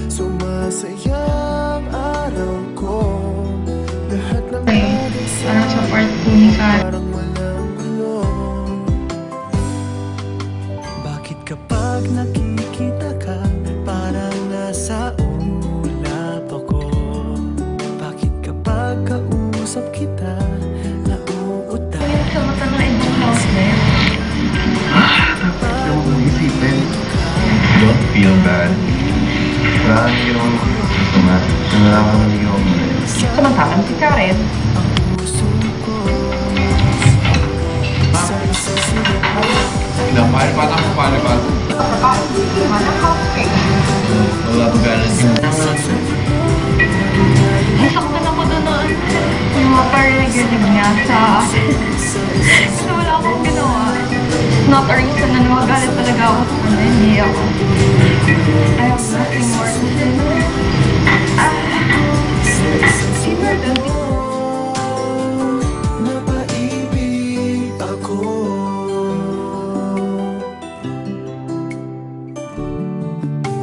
Sumasayang araw ko. Lahat ng Okay, parang sa part 2 ni Kat. parang walang gulo. Bakit kapag nakikita ka, parang nasa ulap ako? Bakit kapag kausap kita, nauuta? Yung sa mata ng ibang housemate. Huwag mong isipin. Don't feel bad. Wala kang ginawa mo. Gusto nga. Nangalaman mo yung ginawa mo na yun. Samantalang si Karen. Pinapahal pa ako paano ba? Wala pa galang yung Nasaktan ako doon noon. Yung mga parinig niya sa akin. So wala akong ginawa. Not a reason na namagalit talaga ako sa kanya. Hindi ako. I have nothing more to say. Napaibig ako.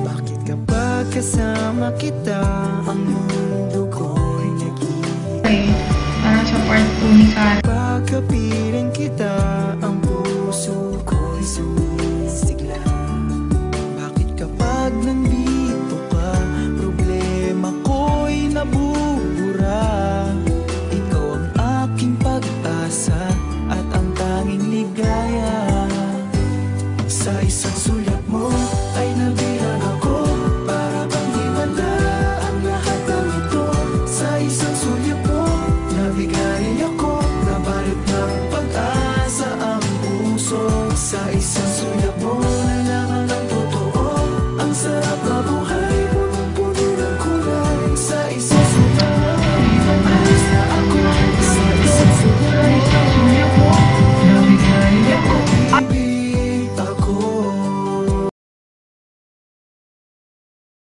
Bakit kapag kasama kita, ang mundo ko'y nag-iiba? Okay, parang sa part 2 ni Kat. Pagkapiling kita, ang puso ko'y sumisigla. Bakit kapag nandito